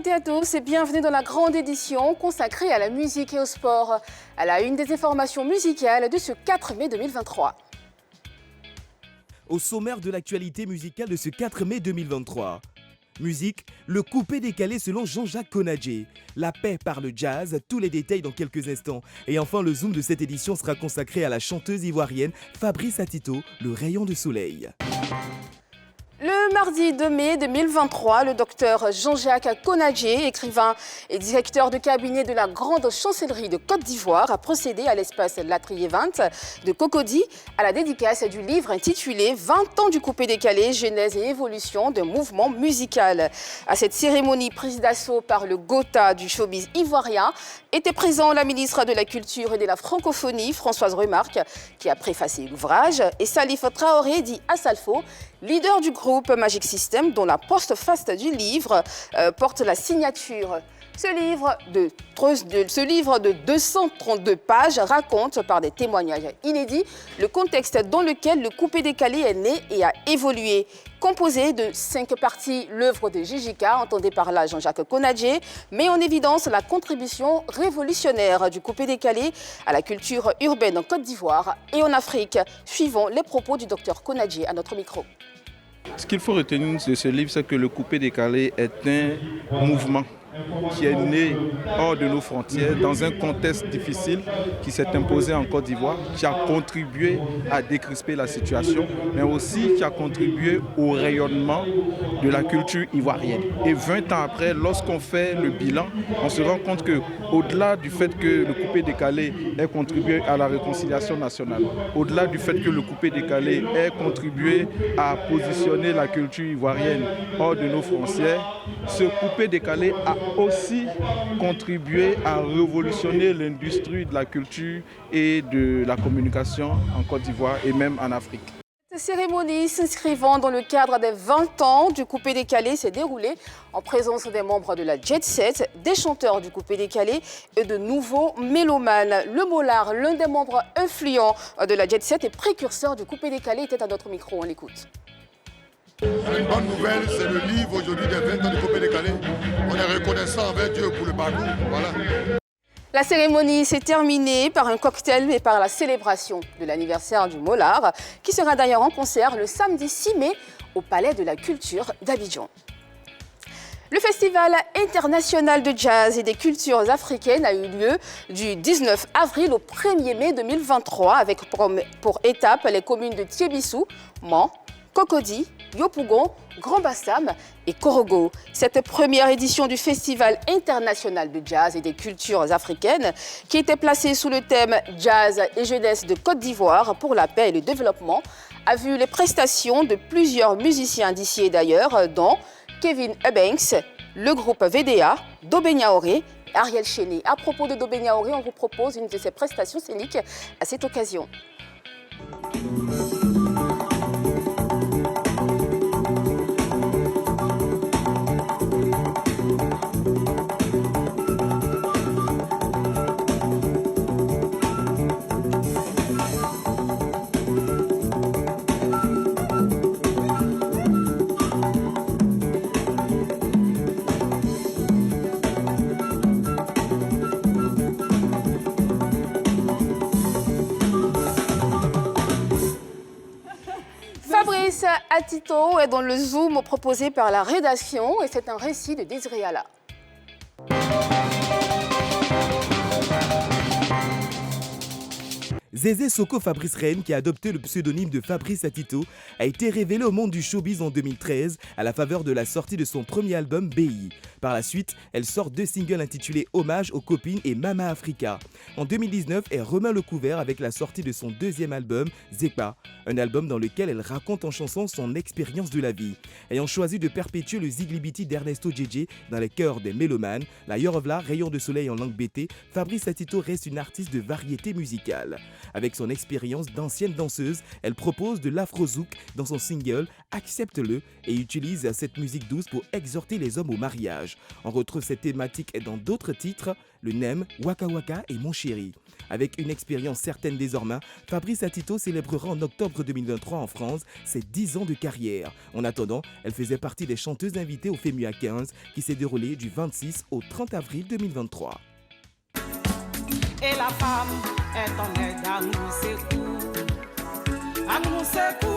toutes et à tous et bienvenue dans la grande édition consacrée à la musique et au sport. À la une des informations musicales de ce 4 mai 2023. Au sommaire de l'actualité musicale de ce 4 mai 2023. Musique, le coupé décalé selon Jean-Jacques Konadjé. La paix par le jazz, tous les détails dans quelques instants. Et enfin, le zoom de cette édition sera consacré à la chanteuse ivoirienne Fabrice Atito, le rayon de soleil. Le mardi 2 mai 2023, le docteur Jean-Jacques Konadjé, écrivain et directeur de cabinet de la Grande Chancellerie de Côte d'Ivoire, a procédé à l'espace Latrier 20 de Cocody à la dédicace du livre intitulé « 20 ans du coupé décalé, genèse et évolution d'un mouvement musical ». À cette cérémonie prise d'assaut par le Gotha du showbiz ivoirien, était présent la ministre de la Culture et de la Francophonie, Françoise Remarque, qui a préfacé l'ouvrage, et Salif Traoré, dit Assalfo, leader du groupe Magic System, dont la postface du livre porte la signature. Ce livre de 232 pages raconte, par des témoignages inédits, le contexte dans lequel le coupé décalé est né et a évolué. Composé de 5 parties, l'œuvre de JJK, entendée par là Jean-Jacques Konadjé, met en évidence la contribution révolutionnaire du coupé décalé à la culture urbaine en Côte d'Ivoire et en Afrique. Suivons les propos du docteur Konadjé à notre micro. Ce qu'il faut retenir de ce livre, c'est que le coupé décalé est un mouvement qui est né hors de nos frontières, dans un contexte difficile qui s'est imposé en Côte d'Ivoire, qui a contribué à décrisper la situation, mais aussi qui a contribué au rayonnement de la culture ivoirienne. Et 20 ans après, lorsqu'on fait le bilan, on se rend compte qu'au-delà du fait que le coupé décalé ait contribué à la réconciliation nationale, au-delà du fait que le coupé décalé ait contribué à positionner la culture ivoirienne hors de nos frontières, ce coupé décalé a aussi contribué à révolutionner l'industrie de la culture et de la communication en Côte d'Ivoire et même en Afrique. Cette cérémonie s'inscrivant dans le cadre des 20 ans du coupé décalé s'est déroulée en présence des membres de la Jet Set, des chanteurs du coupé décalé et de nouveaux mélomanes. Le Mollard, l'un des membres influents de la Jet Set et précurseur du coupé décalé, était à notre micro. On l'écoute. Une bonne nouvelle, c'est le livre aujourd'hui des 20 ans du coupé décalé. On est reconnaissant envers Dieu pour le parcours. Voilà. La cérémonie s'est terminée par un cocktail et par la célébration de l'anniversaire du Mollard, qui sera d'ailleurs en concert le samedi 6 mai au Palais de la Culture d'Abidjan. Le Festival international de jazz et des cultures africaines a eu lieu du 19 avril au 1er mai 2023 avec pour étape les communes de Tiébissou, Mans, Cocody, Yopougon, Grand-Bassam et Korogo. Cette première édition du Festival international de jazz et des cultures africaines, qui était placée sous le thème « Jazz et jeunesse de Côte d'Ivoire pour la paix et le développement », a vu les prestations de plusieurs musiciens d'ici et d'ailleurs, dont Kevin Eubanks, le groupe VDA, Dobé Niaoré, Ariel Chéné. À propos de Dobé Niaoré, on vous propose une de ses prestations scéniques à cette occasion. Fabrice Atito est dans le zoom proposé par la rédaction et c'est un récit de Désiré Alla. Zézé Soko Fabrice Reine, qui a adopté le pseudonyme de Fabrice Atito, a été révélé au monde du showbiz en 2013 à la faveur de la sortie de son premier album BI. Par la suite, elle sort 2 singles intitulés Hommage aux copines et Mama Africa. En 2019, elle remet le couvert avec la sortie de son 2e album, Zepa, un album dans lequel elle raconte en chanson son expérience de la vie. Ayant choisi de perpétuer le Ziglibiti d'Ernesto Djedje dans les cœurs des mélomanes, la Yorovla, rayon de soleil en langue BT, Fabrice Atito reste une artiste de variété musicale. Avec son expérience d'ancienne danseuse, elle propose de l'afro-zouk dans son single Accepte-le et utilise cette musique douce pour exhorter les hommes au mariage. On retrouve cette thématique dans d'autres titres, Le Nem, Waka Waka et Mon Chéri. Avec une expérience certaine désormais, Fabrice Atito célébrera en octobre 2023 en France ses 10 ans de carrière. En attendant, elle faisait partie des chanteuses invitées au FEMUA 15 qui s'est déroulé du 26 au 30 avril 2023. Et la femme est en aide à nous, c'est tout. À nous, c'est tout.